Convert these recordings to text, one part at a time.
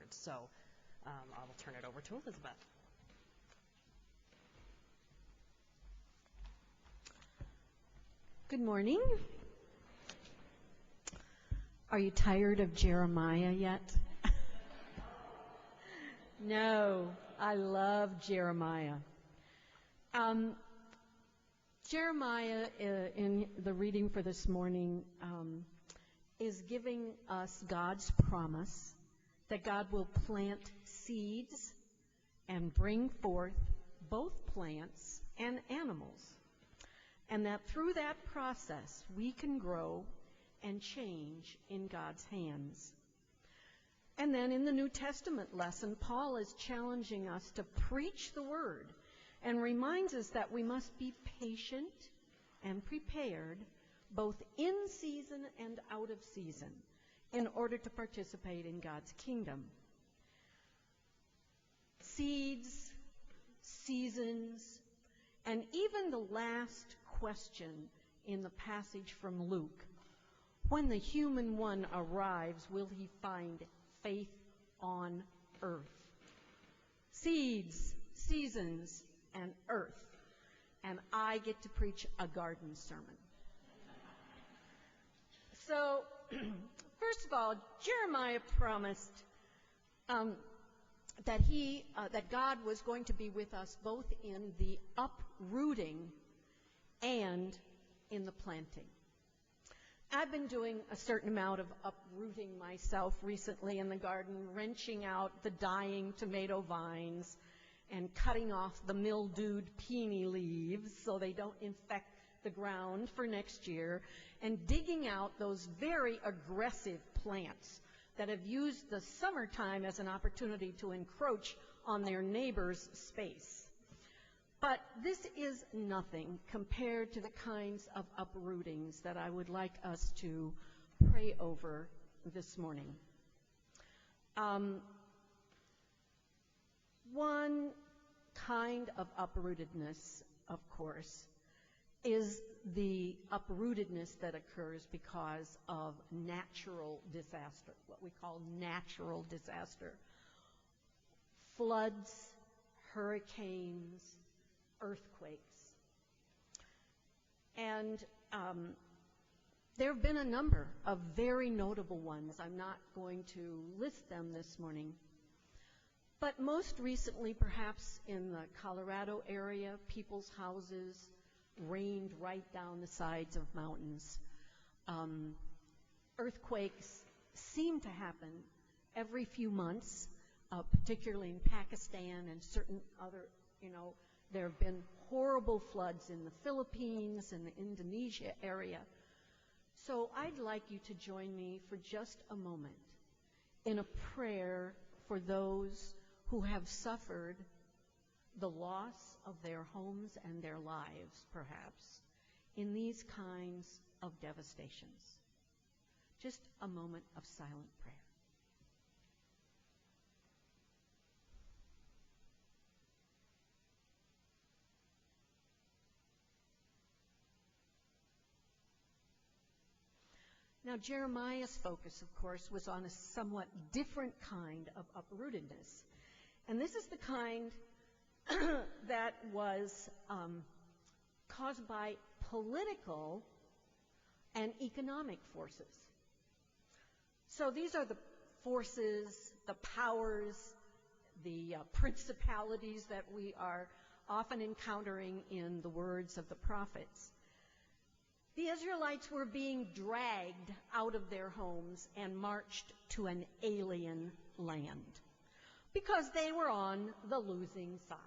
words. So I will turn it over to Elizabeth. Good morning. Are you tired of Jeremiah yet? No, I love Jeremiah. Jeremiah, in the reading for this morning, is giving us God's promise that God will plant seeds and bring forth both plants and animals, and that through that process we can grow and change in God's hands. And then in the New Testament lesson, Paul is challenging us to preach the word and reminds us that we must be patient and prepared both in season and out of season in order to participate in God's kingdom. Seeds, seasons, and even the last question in the passage from Luke, when the human one arrives, will he find faith on earth? Seeds, seasons, and earth. And I get to preach a garden sermon. So, first of all, Jeremiah promised that God was going to be with us both in the uprooting and in the planting. I've been doing a certain amount of uprooting myself recently in the garden, wrenching out the dying tomato vines and cutting off the mildewed peony leaves so they don't infect the ground for next year, and digging out those very aggressive plants that have used the summertime as an opportunity to encroach on their neighbor's space. But this is nothing compared to the kinds of uprootings that I would like us to pray over this morning. One kind of uprootedness, of course, is the uprootedness that occurs because of natural disaster, what we call natural disaster. Floods, hurricanes, earthquakes. And there have been a number of very notable ones. I'm not going to list them this morning. But most recently, perhaps in the Colorado area, people's houses rained right down the sides of mountains. Earthquakes seem to happen every few months, particularly in Pakistan and certain other, there have been horrible floods in the Philippines and the Indonesia area. So I'd like you to join me for just a moment in a prayer for those who have suffered the loss of their homes and their lives, perhaps, in these kinds of devastations. Just a moment of silent prayer. Now, Jeremiah's focus, of course, was on a somewhat different kind of uprootedness. And this is the kind that was caused by political and economic forces. So these are the forces, the powers, the principalities that we are often encountering in the words of the prophets. The Israelites were being dragged out of their homes and marched to an alien land because they were on the losing side.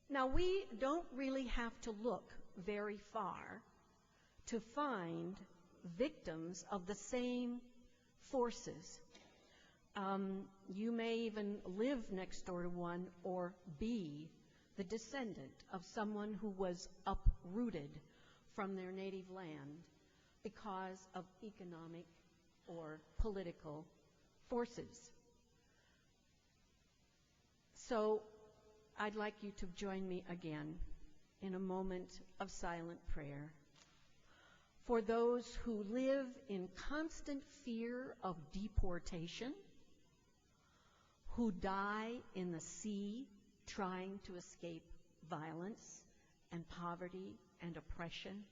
Now, we don't really have to look very far to find victims of the same forces. You may even live next door to one or be the descendant of someone who was uprooted from their native land because of economic or political forces. So I'd like you to join me again in a moment of silent prayer for those who live in constant fear of deportation, who die in the sea trying to escape violence and poverty and oppression,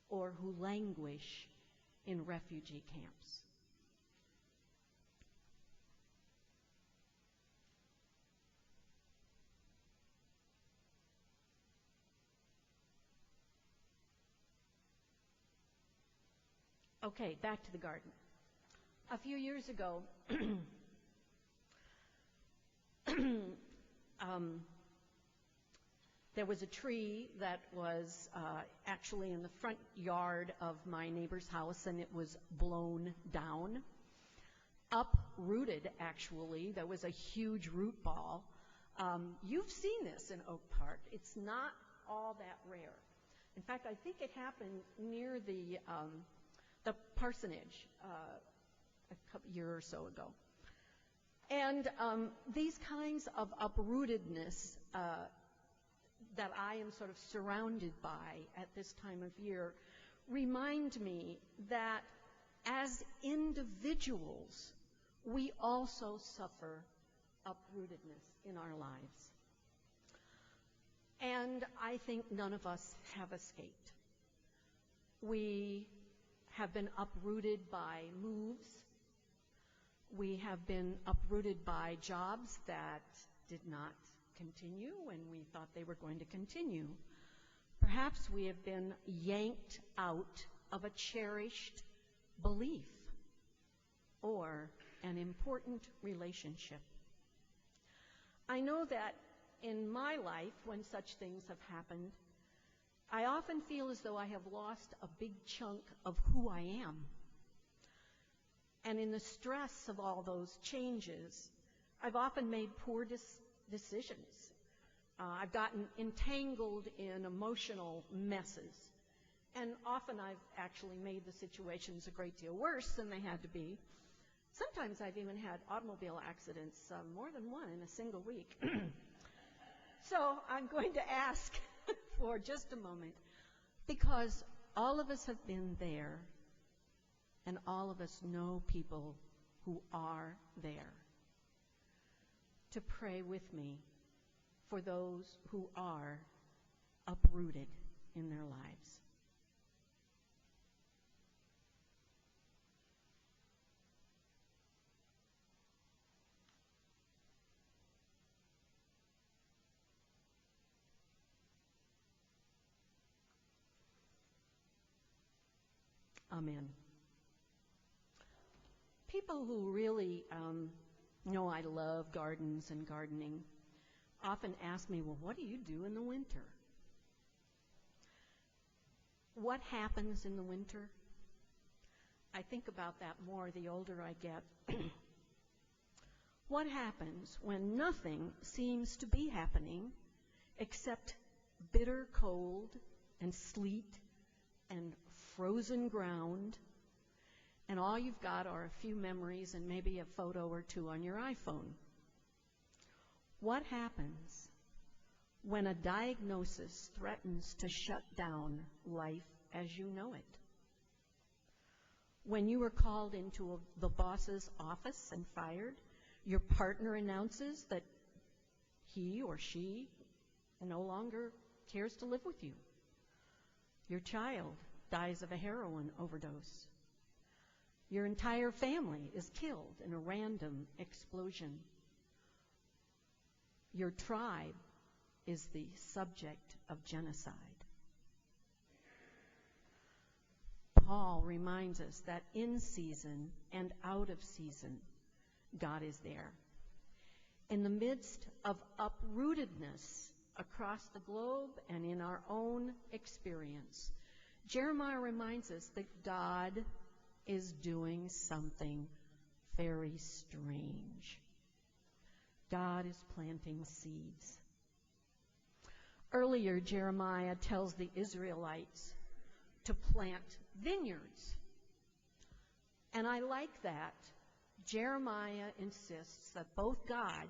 or who languish in refugee camps. Okay, back to the garden. A few years ago, there was a tree that was actually in the front yard of my neighbor's house, and it was blown down, uprooted, actually. There was a huge root ball. You've seen this in Oak Park. It's not all that rare. In fact, I think it happened near the parsonage a year or so ago. And these kinds of uprootedness that I am sort of surrounded by at this time of year remind me that as individuals, we also suffer uprootedness in our lives. And I think none of us have escaped. We have been uprooted by moves. We have been uprooted by jobs that did not continue when we thought they were going to continue. Perhaps we have been yanked out of a cherished belief or an important relationship. I know that in my life, when such things have happened, I often feel as though I have lost a big chunk of who I am. And in the stress of all those changes, I've often made poor decisions. I've gotten entangled in emotional messes. And often I've actually made the situations a great deal worse than they had to be. Sometimes I've even had automobile accidents, more than one in a single week. So I'm going to ask for just a moment, because all of us have been there, and all of us know people who are there, to pray with me for those who are uprooted in their lives. Amen. People who really know I love gardens and gardening often ask me, well, what do you do in the winter? What happens in the winter? I think about that more the older I get. What happens when nothing seems to be happening except bitter cold and sleet and frozen ground, and all you've got are a few memories and maybe a photo or two on your iPhone? What happens when a diagnosis threatens to shut down life as you know it? When you are called into the boss's office and fired, your partner announces that he or she no longer cares to live with you. Your child dies of a heroin overdose. Your entire family is killed in a random explosion. Your tribe is the subject of genocide. Paul reminds us that in season and out of season, God is there. In the midst of uprootedness across the globe and in our own experience, Jeremiah reminds us that God is doing something very strange. God is planting seeds. Earlier, Jeremiah tells the Israelites to plant vineyards. And I like that. Jeremiah insists that both God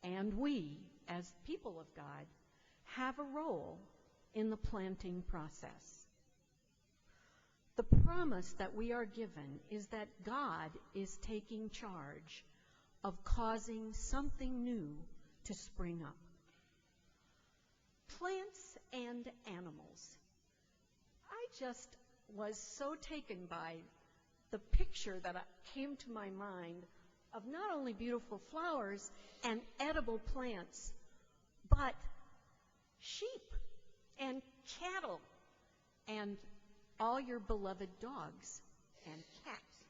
and we, as people of God, have a role in the planting process. The promise that we are given is that God is taking charge of causing something new to spring up. Plants and animals. I just was so taken by the picture that came to my mind of not only beautiful flowers and edible plants, but sheep and cattle and all your beloved dogs and cats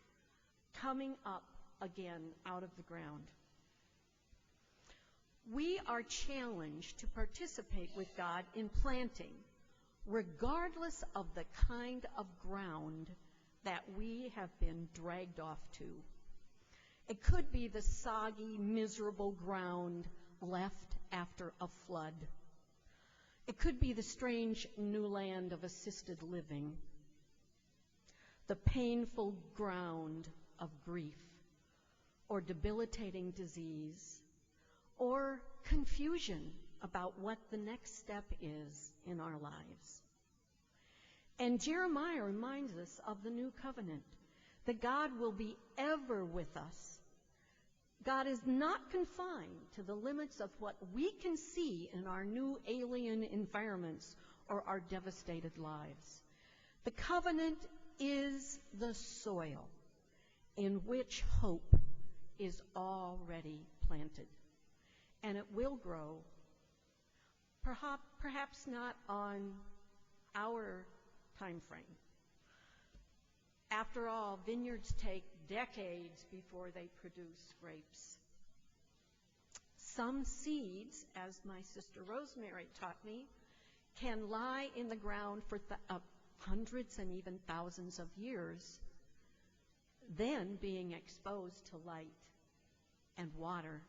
coming up again out of the ground. We are challenged to participate with God in planting, regardless of the kind of ground that we have been dragged off to. It could be the soggy, miserable ground left after a flood. It could be the strange new land of assisted living, the painful ground of grief, or debilitating disease, or confusion about what the next step is in our lives. And Jeremiah reminds us of the new covenant, that God will be ever with us. God is not confined to the limits of what we can see in our new alien environments or our devastated lives. The covenant is the soil in which hope is already planted, and it will grow, perhaps not on our time frame. After all, vineyards take decades before they produce grapes. Some seeds, as my sister Rosemary taught me, can lie in the ground for hundreds and even thousands of years, then being exposed to light and water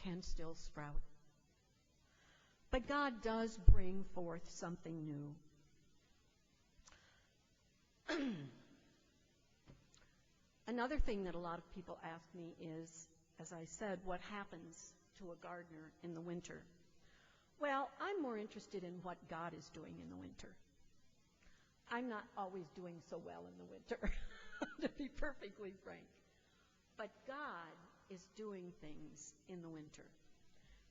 can still sprout. But God does bring forth something new. Another thing that a lot of people ask me is, as I said, what happens to a gardener in the winter? Well, I'm more interested in what God is doing in the winter. I'm not always doing so well in the winter, to be perfectly frank. But God is doing things in the winter.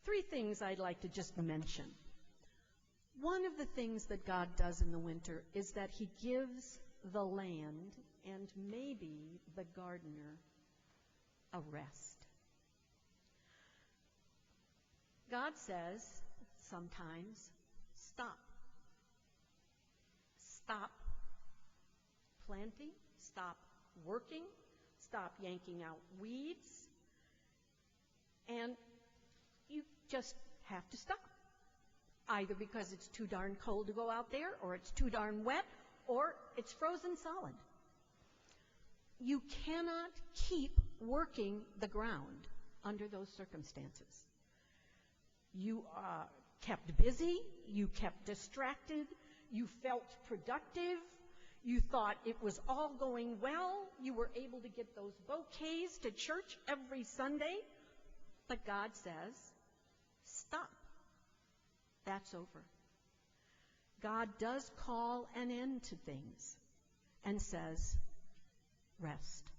3 things I'd like to just mention. One of the things that God does in the winter is that he gives the land and maybe the gardener a rest. God says sometimes, stop. Stop planting, stop working, stop yanking out weeds, and you just have to stop. Either because it's too darn cold to go out there, or it's too darn wet, or it's frozen solid. You cannot keep working the ground under those circumstances. You kept busy, you kept distracted, you felt productive, you thought it was all going well, you were able to get those bouquets to church every Sunday, but God says, stop. That's over. God does call an end to things and says, rest.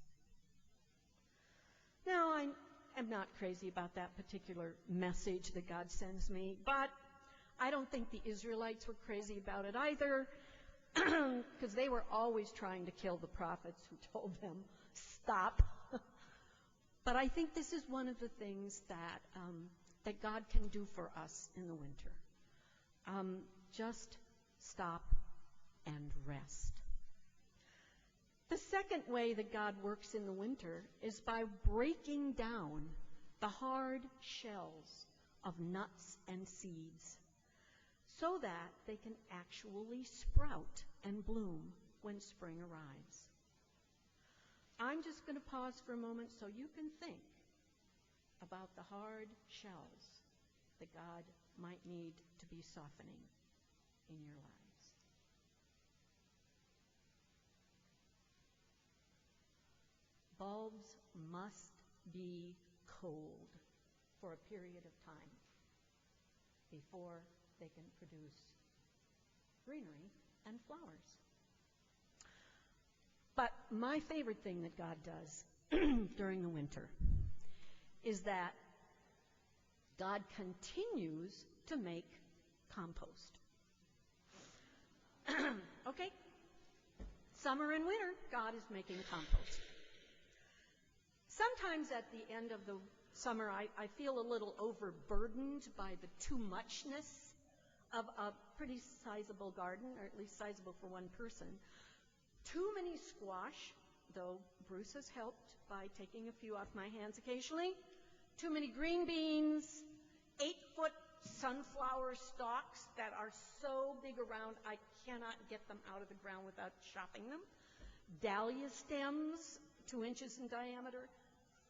Now, I am not crazy about that particular message that God sends me, but I don't think the Israelites were crazy about it either, because they were always trying to kill the prophets who told them, stop. But I think this is one of the things that God can do for us in the winter. Just stop and rest. The second way that God works in the winter is by breaking down the hard shells of nuts and seeds so that they can actually sprout and bloom when spring arrives. I'm just going to pause for a moment so you can think about the hard shells that God might need to be softening in your lives. Bulbs must be cold for a period of time before they can produce greenery and flowers. But my favorite thing that God does during the winter is that God continues to make compost. Okay? Summer and winter, God is making compost. Sometimes at the end of the summer, I feel a little overburdened by the too muchness of a pretty sizable garden, or at least sizable for one person. Too many squash, though Bruce has helped by taking a few off my hands occasionally. Too many green beans, 8-foot sunflower stalks that are so big around I cannot get them out of the ground without chopping them. Dahlia stems, 2 inches in diameter.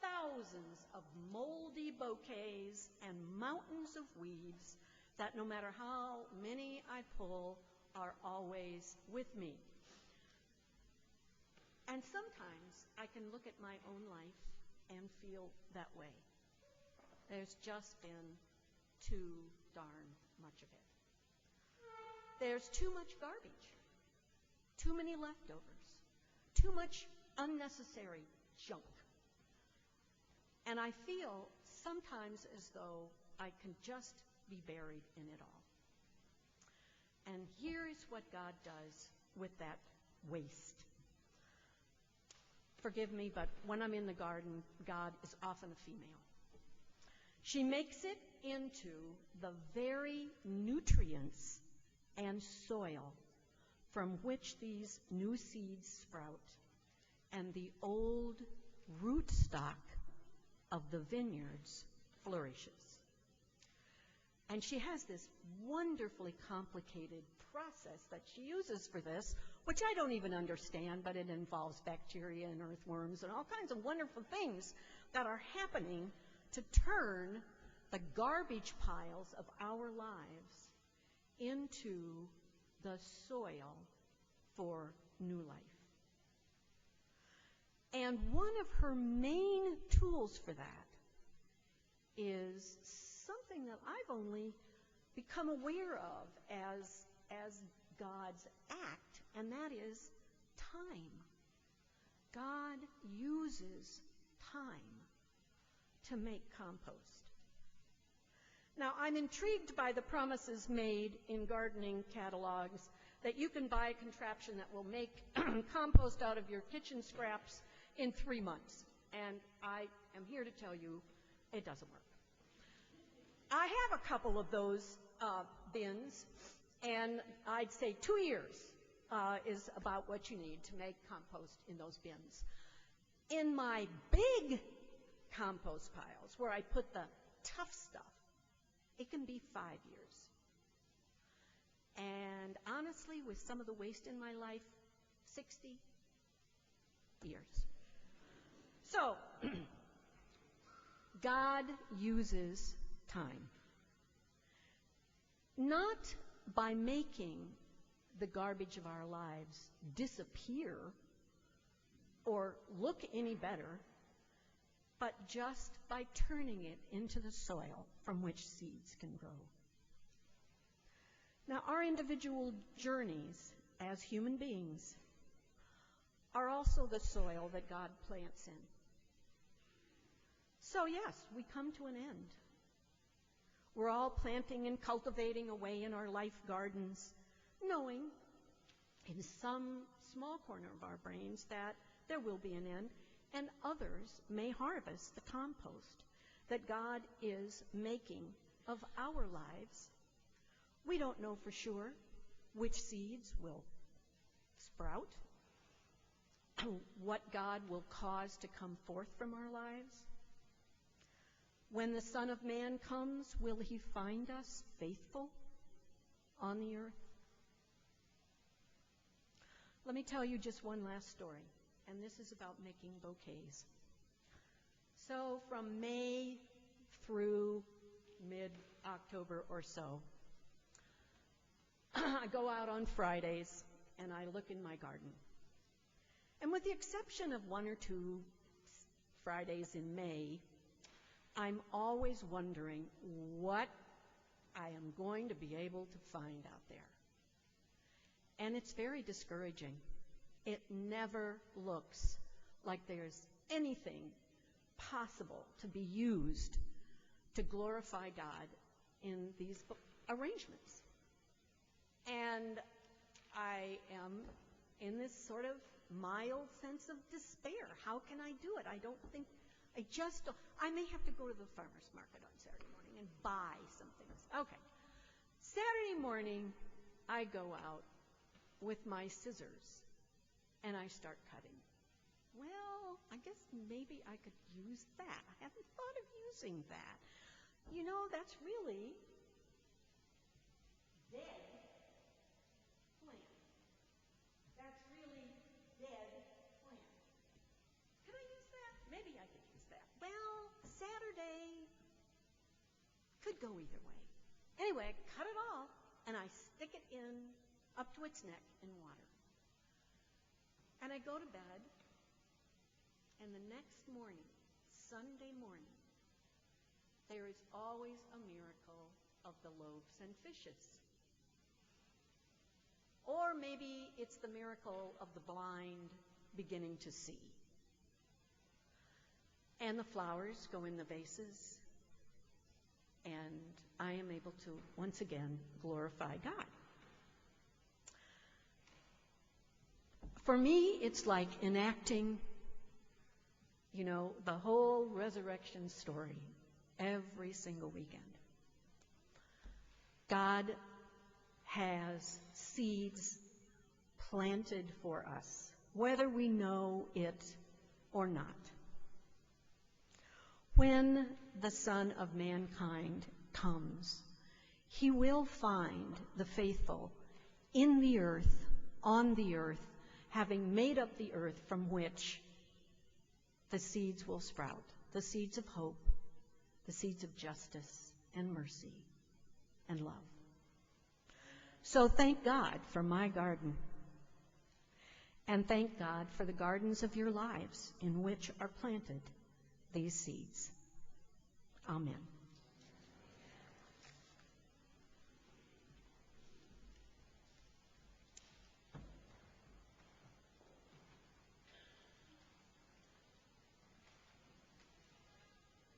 Thousands of moldy bouquets and mountains of weeds that no matter how many I pull are always with me. And sometimes I can look at my own life and feel that way. There's just been too darn much of it. There's too much garbage, too many leftovers, too much unnecessary junk. And I feel sometimes as though I can just be buried in it all. And here is what God does with that waste. Forgive me, but when I'm in the garden, God is often a female. She makes it into the very nutrients and soil from which these new seeds sprout, and the old rootstock of the vineyards flourishes. And she has this wonderfully complicated process that she uses for this, which I don't even understand, but it involves bacteria and earthworms and all kinds of wonderful things that are happening to turn the garbage piles of our lives into the soil for new life. And one of her main tools for that is something that I've only become aware of as God's act, and that is time. God uses time to make compost. Now, I'm intrigued by the promises made in gardening catalogs that you can buy a contraption that will make compost out of your kitchen scraps in 3 months. And I am here to tell you it doesn't work. I have a couple of those bins, and I'd say 2 years is about what you need to make compost in those bins. In my big compost piles, where I put the tough stuff, it can be 5 years. And honestly, with some of the waste in my life, 60 years. So, God uses time. Not by making the garbage of our lives disappear or look any better, but just by turning it into the soil from which seeds can grow. Now, our individual journeys as human beings are also the soil that God plants in. So yes, we come to an end. We're all planting and cultivating away in our life gardens, knowing in some small corner of our brains that there will be an end, and others may harvest the compost that God is making of our lives. We don't know for sure which seeds will sprout, what God will cause to come forth from our lives. When the Son of Man comes, will he find us faithful on the earth? Let me tell you just one last story, and this is about making bouquets. So from May through mid-October or so, I go out on Fridays and I look in my garden. And with the exception of 1 or 2 Fridays in May, I'm always wondering what I am going to be able to find out there. And it's very discouraging. It never looks like there's anything possible to be used to glorify God in these arrangements. And I am in this sort of mild sense of despair. How can I do it? I may have to go to the farmer's market on Saturday morning and buy some things. Okay. Saturday morning, I go out with my scissors and I start cutting. Well, I guess maybe I could use that. I haven't thought of using that. You know, that's really dead plant. That's really dead plant. Can I use that? Maybe I could use that. Well, Saturday could go either way. Anyway, I cut it all, and I stick it up to its neck in water. And I go to bed, and the next morning, Sunday morning, there is always a miracle of the loaves and fishes. Or maybe it's the miracle of the blind beginning to see. And the flowers go in the vases, and I am able to, once again, glorify God. For me, it's like enacting, the whole resurrection story every single weekend. God has seeds planted for us, whether we know it or not. When the Son of Mankind comes, he will find the faithful in the earth, on the earth, having made up the earth from which the seeds will sprout, the seeds of hope, the seeds of justice and mercy and love. So thank God for my garden, and thank God for the gardens of your lives in which are planted these seeds. Amen.